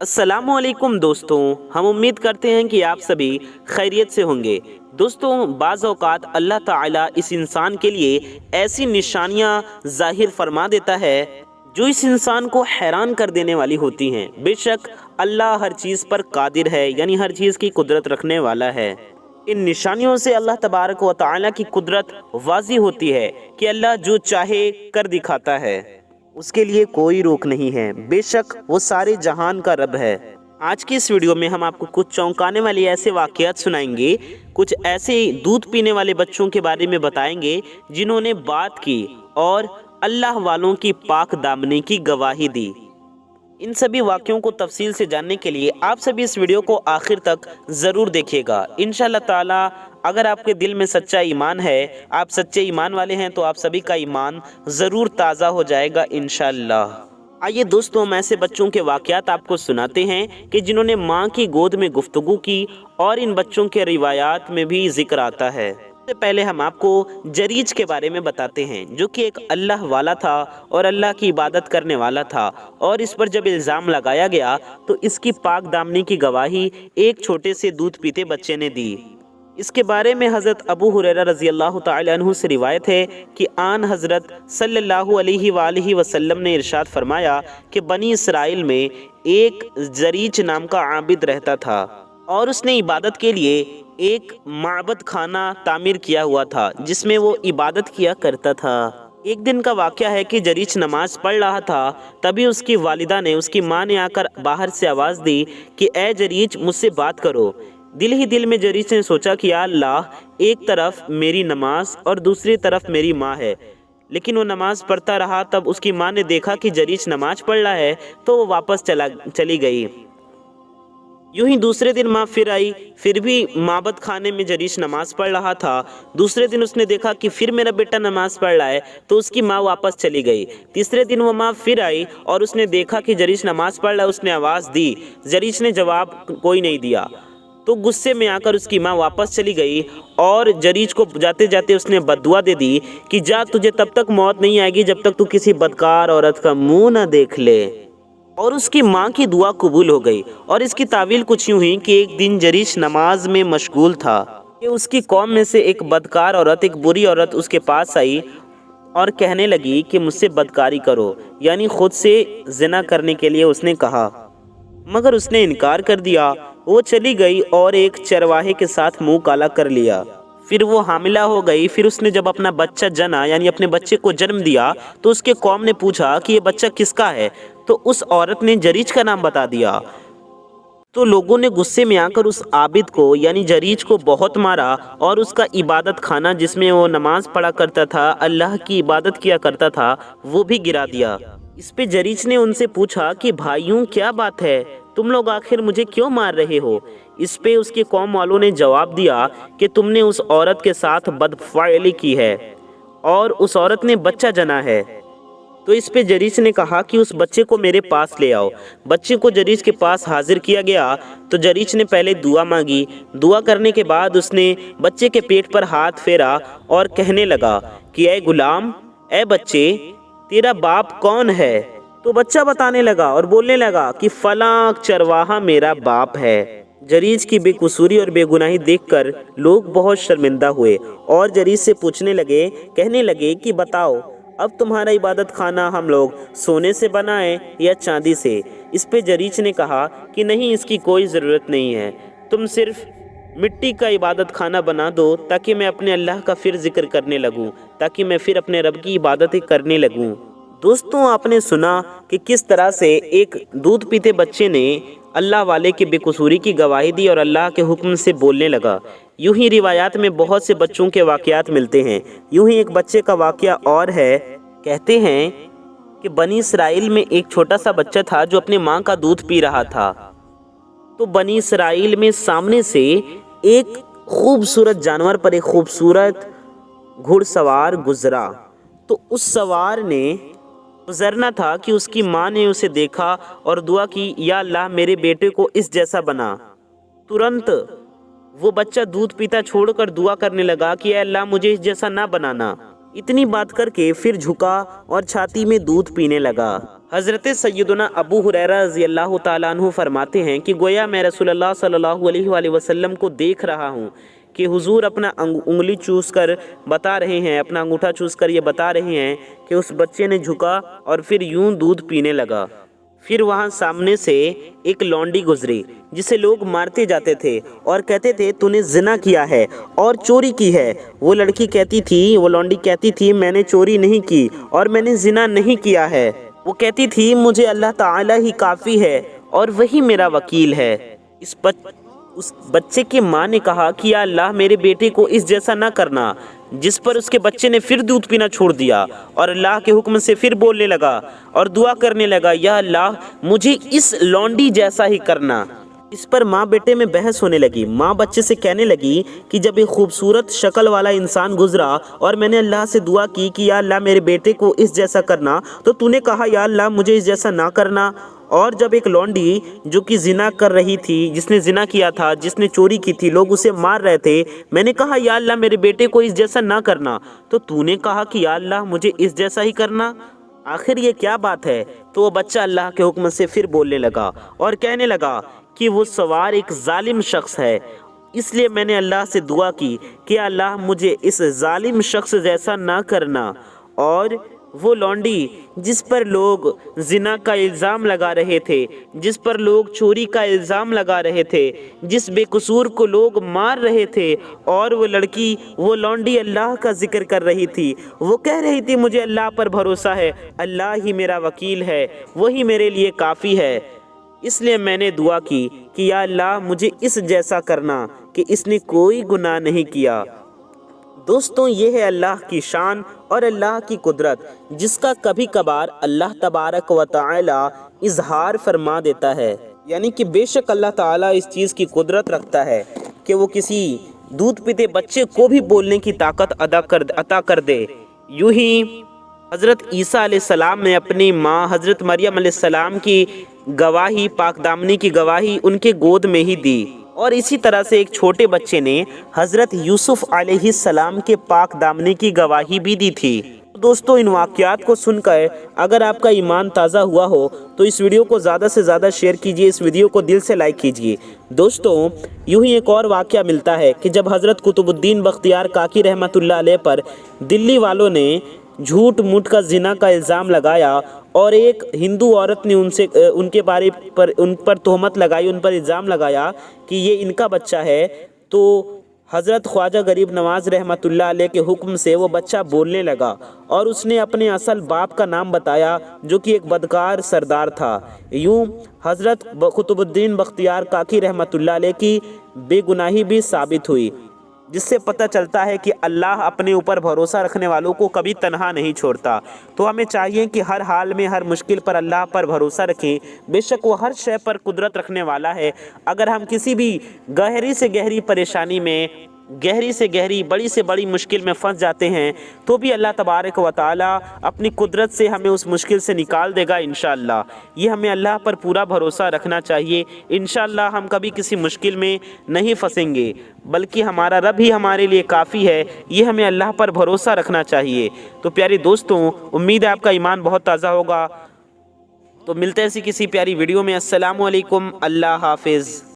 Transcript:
अस्सलामुअलैकुम दोस्तों, हम उम्मीद करते हैं कि आप सभी खैरियत से होंगे। दोस्तों, बाज़ औक़ात अल्लाह ताला इस इंसान के लिए ऐसी निशानियां ज़ाहिर फरमा देता है जो इस इंसान को हैरान कर देने वाली होती हैं। बेशक अल्लाह हर चीज़ पर कादिर है, यानी हर चीज़ की कुदरत रखने वाला है। इन निशानियों से अल्लाह तबारक व तआला की कुदरत वाज़ी होती है कि अल्लाह जो चाहे कर दिखाता है, उसके लिए कोई रोक नहीं है। बेशक वो सारे जहान का रब है। आज की इस वीडियो में हम आपको कुछ चौंकाने वाले ऐसे वाक़यात सुनाएंगे, कुछ ऐसे दूध पीने वाले बच्चों के बारे में बताएंगे जिन्होंने बात की और अल्लाह वालों की पाक दामनी की गवाही दी। इन सभी वाक़यों को तफसील से जानने के लिए आप सभी इस वीडियो को आखिर तक ज़रूर देखिएगा। इंशाअल्लाह ताला अगर आपके दिल में सच्चा ईमान है, आप सच्चे ईमान वाले हैं, तो आप सभी का ईमान ज़रूर ताज़ा हो जाएगा इंशाअल्लाह। आइए दोस्तों, हम ऐसे बच्चों के वाक़यात आपको सुनाते हैं कि जिन्होंने माँ की गोद में गुफ्तगू की और इन बच्चों के रिवायात में भी ज़िक्र आता है। सबसे पहले हम आपको जरीज के बारे में बताते हैं, जो कि एक अल्लाह वाला था और अल्लाह की इबादत करने वाला था। और इस पर जब इल्ज़ाम लगाया गया तो इसकी पाक दामनी की गवाही एक छोटे से दूध पीते बच्चे ने दी। इसके बारे में हज़रत अबू हुरैरा रज़ी अल्लाह तआला अन्हु से रिवायत है कि आन हज़रत सल्लल्लाहु अलैहि वसल्लम ने इरशाद फरमाया कि बनी इसराइल में एक जरीज नाम का आबिद रहता था और उसने इबादत के लिए एक माबद खाना तामीर किया हुआ था जिसमें वो इबादत किया करता था। एक दिन का वाक़या है कि जरीज नमाज पढ़ रहा था, तभी उसकी वालिदा ने, उसकी माँ ने आकर बाहर से आवाज़ दी कि ए जरीज, मुझसे बात करो। दिल ही दिल में जरीज ने सोचा कि या अल्लाह, एक तरफ मेरी नमाज और दूसरी तरफ मेरी माँ है। लेकिन वो नमाज पढ़ता रहा। तब उसकी माँ ने देखा कि जरीज नमाज पढ़ रहा है तो वो वापस चली गई। यूं ही दूसरे दिन माँ फिर आई, फिर भी माबद खाने में जरीज नमाज पढ़ रहा था। दूसरे दिन उसने देखा कि फिर मेरा बेटा नमाज पढ़ रहा है तो उसकी माँ वापस चली गई। तीसरे दिन वो माँ फिर आई और उसने देखा कि जरीज नमाज पढ़ रहा है। उसने आवाज़ दी, जरीज ने जवाब कोई नहीं दिया। तो गुस्से में आकर उसकी माँ वापस चली गई और जरीज को जाते जाते उसने बद्दुआ दे दी कि जा, तुझे तब तक मौत नहीं आएगी जब तक तू किसी बदकार औरत का मुंह न देख ले। और उसकी माँ की दुआ कबूल हो गई। और इसकी तावील कुछ यूँ हुई कि एक दिन जरीज नमाज में मशगूल था कि उसकी कौम में से एक बदकार औरत, एक बुरी औरत उसके पास आई और कहने लगी कि मुझसे बदकारी करो, यानी खुद से जिना करने के लिए उसने कहा, मगर उसने इनकार कर दिया। वो चली गई और एक चरवाहे के साथ मुंह काला कर लिया। फिर वो हामिला हो गई। फिर उसने जब अपना बच्चा जना, यानी अपने बच्चे को जन्म दिया, तो उसके कौम ने पूछा कि ये बच्चा किसका है, तो उस औरत ने जरीज का नाम बता दिया। तो लोगों ने गुस्से में आकर उस आबिद को, यानी जरीज को बहुत मारा और उसका इबादत खाना जिसमें वो नमाज पढ़ा करता था, अल्लाह की इबादत किया करता था, वो भी गिरा दिया। इस पे जरीज ने उनसे पूछा कि भाइयों, क्या बात है, तुम लोग आखिर मुझे क्यों मार रहे हो? इस पे उसके कौम वालों ने जवाब दिया कि तुमने उस औरत के साथ बदफाइली की है और उस औरत ने बच्चा जना है। तो इस पे जरीज ने कहा कि उस बच्चे को मेरे पास ले आओ। बच्चे को जरीज के पास हाजिर किया गया तो जरीज ने पहले दुआ मांगी। दुआ करने के बाद उसने बच्चे के पेट पर हाथ फेरा और कहने लगा कि ए गुलाम, ए बच्चे, तेरा बाप कौन है? तो बच्चा बताने लगा और बोलने लगा कि फलां चरवाहा मेरा बाप है। जरीज की बेकसूरी और बेगुनाही देखकर लोग बहुत शर्मिंदा हुए और जरीज से पूछने लगे, कहने लगे कि बताओ, अब तुम्हारा इबादत खाना हम लोग सोने से बनाएं या चांदी से? इस पे जरीज ने कहा कि नहीं, इसकी कोई ज़रूरत नहीं है, तुम सिर्फ मिट्टी का इबादत खाना बना दो ताकि मैं अपने अल्लाह का फिर जिक्र करने लगूं, ताकि मैं फिर अपने रब की इबादतें करने लगूं। दोस्तों, आपने सुना कि किस तरह से एक दूध पीते बच्चे ने अल्लाह वाले की बेकसूरी की गवाही दी और अल्लाह के हुक्म से बोलने लगा। यूं ही रिवायात में बहुत से बच्चों के वाक़यात मिलते हैं। यूं ही एक बच्चे का वाक़या और है। कहते हैं कि बनी इसराइल में एक छोटा सा बच्चा था जो अपने माँ का दूध पी रहा था। तो बनी इसराइल में सामने से एक खूबसूरत जानवर पर एक खूबसूरत घुड़सवार गुजरा। तो उस सवार ने गुजरना था कि उसकी माँ ने उसे देखा और दुआ की, या अल्लाह, मेरे बेटे को इस जैसा बना। तुरंत वो बच्चा दूध पीता छोड़कर दुआ करने लगा कि ऐ अल्लाह मुझे इस जैसा ना बनाना। इतनी बात करके फिर झुका और छाती में दूध पीने लगा। हज़रत सैयदना अबू हुरैरा रज़ी अल्लाह ताला अन्हु फरमाते हैं कि गोया मैं रसूलुल्लाह सल्लल्लाहु अलैहि वसल्लम को देख रहा हूँ कि हुजूर अपना उंगली चूस कर बता रहे हैं, अपना अंगूठा चूस कर ये बता रहे हैं कि उस बच्चे ने झुका और फिर यूं दूध पीने लगा। फिर वहाँ सामने से एक लौंडी गुजरी जिसे लोग मारते जाते थे और कहते थे तूने जिना किया है और चोरी की है। वो लड़की कहती थी, वो लौंडी कहती थी मैंने चोरी नहीं की और मैंने जिना नहीं किया है। वो कहती थी मुझे अल्लाह ताला ही काफ़ी है और वही मेरा वकील है। उस बच्चे की माँ ने कहा कि या अल्लाह मेरे बेटे को इस जैसा ना करना, जिस पर उसके बच्चे ने फिर दूध पीना छोड़ दिया और अल्लाह के हुक्म से फिर बोलने लगा और दुआ करने लगा या अल्लाह मुझे इस लौंडी जैसा ही करना। इस पर माँ बेटे में बहस होने लगी। माँ बच्चे से कहने लगी कि जब एक खूबसूरत शक्ल वाला इंसान गुजरा और मैंने अल्लाह से दुआ की कि या अल्लाह मेरे बेटे को इस जैसा करना, तो तूने कहा या अल्लाह मुझे इस जैसा ना करना। और जब एक लौंडी जो कि जिना कर रही थी, जिसने जिना किया था, जिसने चोरी की थी, लोग उसे मार रहे थे, मैंने कहा या अल्लाह मेरे बेटे को इस जैसा ना करना, तो तूने कहा कि या अल्लाह मुझे इस जैसा ही करना। आखिर ये क्या बात है? तो वो बच्चा अल्लाह के हुक्म से फिर बोलने लगा और कहने लगा कि वो सवार एक जालिम शख्स है, इसलिए मैंने अल्लाह से दुआ की कि अल्लाह मुझे इस जालिम शख्स जैसा ना करना। और वो लौंडी जिस पर लोग जिना का इल्ज़ाम लगा रहे थे, जिस पर लोग चोरी का इल्ज़ाम लगा रहे थे, जिस बेकसूर को लोग मार रहे थे, और वो लड़की, वो लौंडी अल्लाह का जिक्र कर रही थी। वो कह रही थी मुझे अल्लाह पर भरोसा है, अल्लाह ही मेरा वकील है, वही मेरे लिए काफ़ी है। इसलिए मैंने दुआ की कि या अल्लाह मुझे इस जैसा करना कि इसने कोई गुनाह नहीं किया। दोस्तों, ये है अल्लाह की शान और अल्लाह की कुदरत, जिसका कभी कभार अल्लाह तबारक व तआला इजहार फरमा देता है। यानी कि बेशक अल्लाह ताला इस चीज़ की कुदरत रखता है कि वो किसी दूध पीते बच्चे को भी बोलने की ताकत अता कर दे। यूं ही हज़रत ईसा अलैहिस्सलाम ने अपनी माँ हज़रत मरियम अलैहिस्सलाम की गवाही, पाकदामनी की गवाही उनके गोद में ही दी, और इसी तरह से एक छोटे बच्चे ने हज़रत यूसुफ अलैहिस्सलाम के पाक दामनी की गवाही भी दी थी। दोस्तों, इन वाक़यात को सुनकर अगर आपका ईमान ताज़ा हुआ हो तो इस वीडियो को ज़्यादा से ज़्यादा शेयर कीजिए, इस वीडियो को दिल से लाइक कीजिए। दोस्तों, यूँ ही एक और वाक़या मिलता है कि जब हज़रत कुतुबुद्दीन बख्तियार काकी रहमतुल्लाह अलैह पर दिल्ली वालों ने झूठ मूठ का जिना का इल्ज़ाम लगाया और एक हिंदू औरत ने उनके बारे पर उन पर तोहमत लगाई, उन पर इल्ज़ाम लगाया कि ये इनका बच्चा है, तो हज़रत ख्वाजा गरीब नवाज़ रहमतुल्लाह अलैह के हुक्म से वो बच्चा बोलने लगा और उसने अपने असल बाप का नाम बताया जो कि एक बदकार सरदार था। यूँ हज़रत कुतुबुद्दीन बख्तियार काकी रहमतुल्लाह अलैह की बेगुनाही भी साबित हुई, जिससे पता चलता है कि अल्लाह अपने ऊपर भरोसा रखने वालों को कभी तन्हा नहीं छोड़ता। तो हमें चाहिए कि हर हाल में, हर मुश्किल पर अल्लाह पर भरोसा रखें। बेशक वो हर शय पर कुदरत रखने वाला है। अगर हम किसी भी गहरी से गहरी परेशानी में, गहरी से गहरी, बड़ी से बड़ी मुश्किल में फंस जाते हैं, तो भी अल्लाह तबारक व तआला अपनी कुदरत से हमें उस मुश्किल से निकाल देगा इंशाअल्लाह। ये हमें अल्लाह पर पूरा भरोसा रखना चाहिए। इंशाअल्लाह हम कभी किसी मुश्किल में नहीं फंसेंगे, बल्कि हमारा रब ही हमारे लिए काफ़ी है। ये हमें अल्लाह पर भरोसा रखना चाहिए। तो प्यारे दोस्तों, उम्मीद है आपका ईमान बहुत ताज़ा होगा। तो मिलते हैं ऐसी किसी प्यारी वीडियो में। अस्सलामु अलैकुम, अल्लाह हाफिज़।